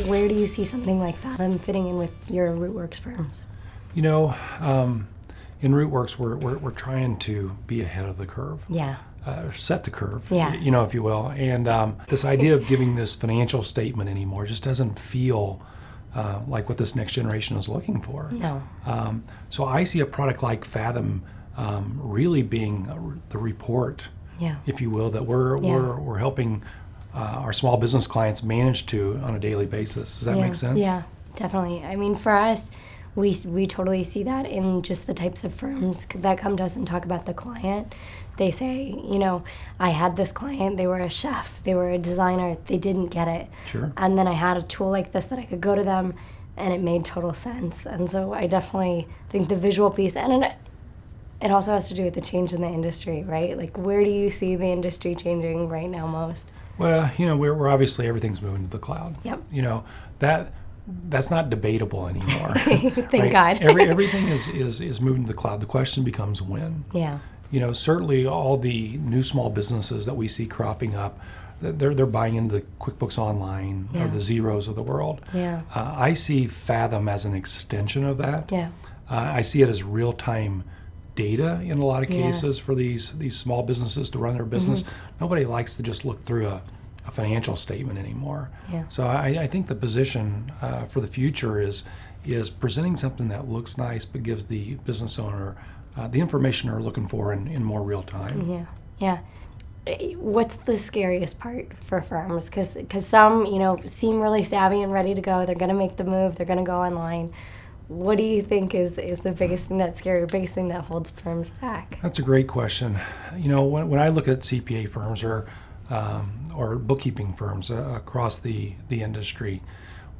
Where do you see something like Fathom fitting in with your RootWorks firms? You know, in RootWorks, we're trying to be ahead of the curve. Yeah. Set the curve, Yeah. you know, if you will. And this idea of giving this financial statement anymore just doesn't feel like what this next generation is looking for. No. So I see a product like Fathom really being the report, Yeah. if you will, that we're helping our small business clients manage to on a daily basis. Does that make sense? Yeah, definitely. I mean, for us, we totally see that in just the types of firms that come to us and talk about the client. They say, you know, I had this client, they were a chef, they were a designer, they didn't get it. Sure. And then I had a tool like this that I could go to them and it made total sense. And so I definitely think the visual piece, and it also has to do with the change in the industry, right? Like, where do you see the industry changing right now most? Well, you know, we're obviously everything's moving to the cloud. Yep. You know, that's not debatable anymore. Thank right? God. Everything is moving to the cloud. The question becomes when. Yeah. You know, certainly all the new small businesses that we see cropping up, they're buying into the QuickBooks Online or the Xeros of the world. Yeah. I see Fathom as an extension of that. Yeah. I see it as real-time data in a lot of cases for these small businesses to run their business. Nobody likes to just look through a financial statement anymore. Yeah. So I think the position for the future is presenting something that looks nice but gives the business owner the information they're looking for in more real time. Yeah, yeah. What's the scariest part for firms? Because some, you know, seem really savvy and ready to go. They're going to make the move. They're going to go online. What do you think is the biggest thing that's scary, or biggest thing that holds firms back? That's a great question. You know, when I look at CPA firms or bookkeeping firms across the industry,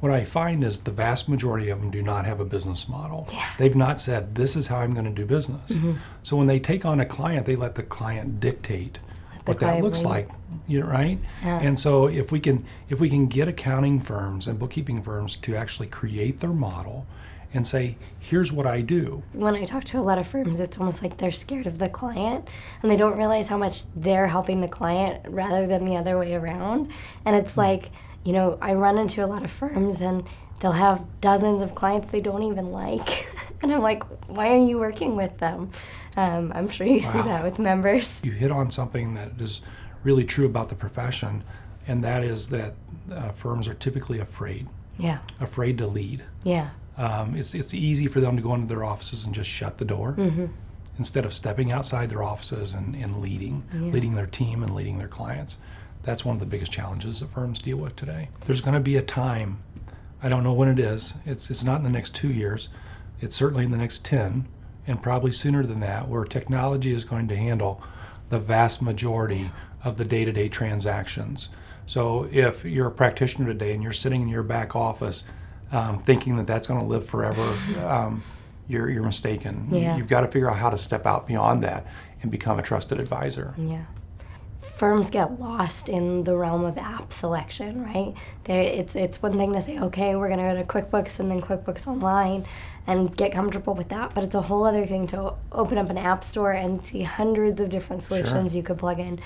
what I find is the vast majority of them do not have a business model. Yeah. They've not said, this is how I'm going to do business. So when they take on a client, they let the client dictate what that looks like, you know, right? Yeah. And so if we can get accounting firms and bookkeeping firms to actually create their model and say, here's what I do. When I talk to a lot of firms, it's almost like they're scared of the client and they don't realize how much they're helping the client rather than the other way around. And it's like, you know, I run into a lot of firms and they'll have dozens of clients they don't even like. And I'm like, why are you working with them? I'm sure you see that with members. You hit on something that is really true about the profession, and that is that firms are typically afraid. Yeah. Afraid to lead. Yeah. It's easy for them to go into their offices and just shut the door instead of stepping outside their offices and leading their team and leading their clients. That's one of the biggest challenges that firms deal with today. There's going to be a time, I don't know when it is, it's not in the next 2 years, it's certainly in the next 10, and probably sooner than that, where technology is going to handle the vast majority of the day-to-day transactions. So if you're a practitioner today and you're sitting in your back office thinking that that's going to live forever, you're mistaken. Yeah. You've got to figure out how to step out beyond that and become a trusted advisor. Yeah. Firms get lost in the realm of app selection, right? It's one thing to say, okay, we're going to go to QuickBooks and then QuickBooks Online and get comfortable with that, but it's a whole other thing to open up an app store and see hundreds of different solutions you could plug in.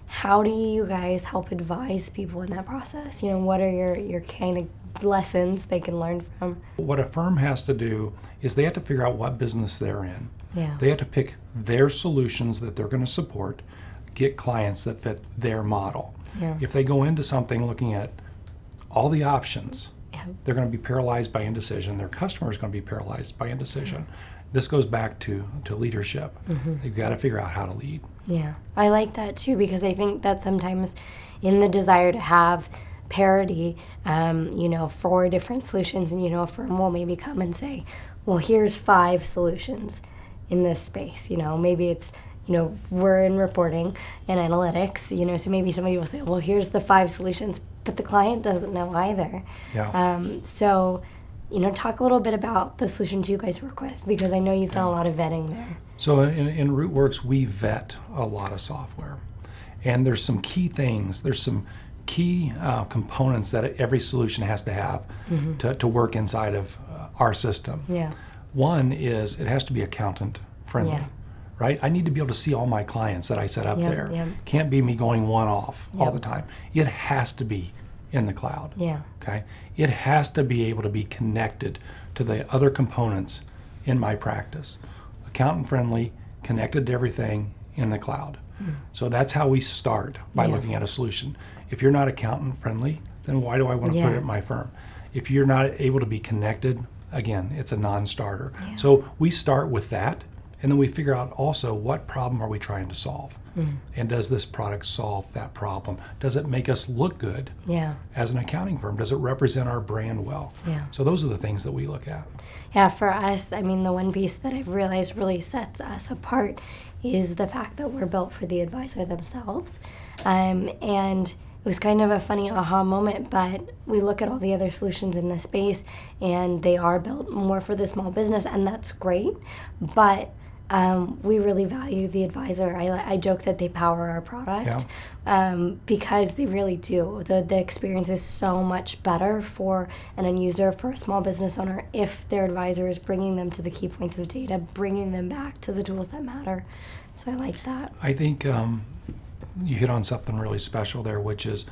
How do you guys help advise people in that process? You know, what are your kind of lessons they can learn from? What a firm has to do is they have to figure out what business they're in. Yeah. They have to pick their solutions that they're going to support, get clients that fit their model. Yeah. If they go into something looking at all the options, Yeah. they're going to be paralyzed by indecision. Their customer is going to be paralyzed by indecision. This goes back to leadership. They've got to figure out how to lead. Yeah, I like that too, because I think that sometimes in the desire to have parity, you know, for different solutions, and, you know, a firm will maybe come and say, well, here's 5 solutions in this space. You know, maybe it's, you know, we're in reporting and analytics, you know, so maybe somebody will say, well, here's the 5 solutions, but the client doesn't know either. Yeah. So, you know, talk a little bit about the solutions you guys work with, because I know you've done a lot of vetting there. So in RootWorks, we vet a lot of software. And there's some key things, there's some key components that every solution has to have to work inside of our system. Yeah. One is it has to be accountant friendly. Yeah. Right? I need to be able to see all my clients that I set up there. Yep. Can't be me going one off all Yep. the time. It has to be in the cloud. Yeah. Okay? It has to be able to be connected to the other components in my practice. Accountant friendly, connected to everything in the cloud. So that's how we start, by looking at a solution. If you're not accountant friendly, then why do I want to put it in my firm? If you're not able to be connected, again, it's a non-starter. So we start with that, and then we figure out also what problem are we trying to solve? And does this product solve that problem? Does it make us look good as an accounting firm? Does it represent our brand well? So those are the things that we look at. Yeah, for us, I mean, the one piece that I've realized really sets us apart is the fact that we're built for the advisor themselves. And it was kind of a funny aha moment, but we look at all the other solutions in this space, and they are built more for the small business, and that's great. But we really value the advisor. I joke that they power our product because they really do. The experience is so much better for an end user, for a small business owner, if their advisor is bringing them to the key points of data, bringing them back to the tools that matter. So I like that. I think you hit on something really special there, which is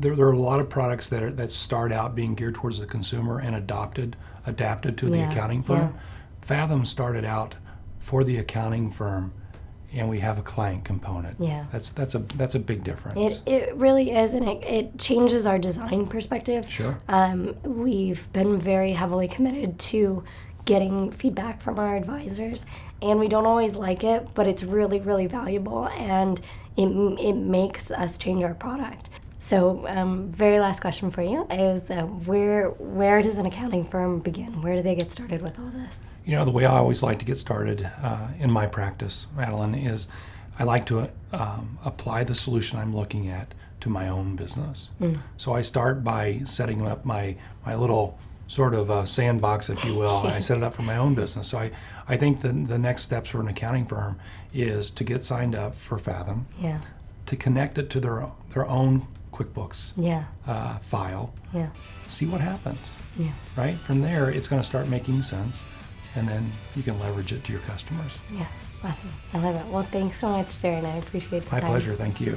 there are a lot of products that start out being geared towards the consumer and adapted to the accounting firm. Fathom started out for the accounting firm, and we have a client component. That's a big difference. It really is, and it changes our design perspective. Sure. We've been very heavily committed to getting feedback from our advisors, and we don't always like it, but it's really, really valuable, and it makes us change our product. So very last question for you is where does an accounting firm begin? Where do they get started with all this? You know, the way I always like to get started in my practice, Madeline, is I like to apply the solution I'm looking at to my own business. So I start by setting up my little sort of sandbox, if you will, and I set it up for my own business. So I think the next steps for an accounting firm is to get signed up for Fathom, to connect it to their own QuickBooks file, see what happens. Right? From there, it's going to start making sense, and then you can leverage it to your customers. Awesome. I love it. Well, thanks so much, Darren. I appreciate the time. My pleasure. Thank you.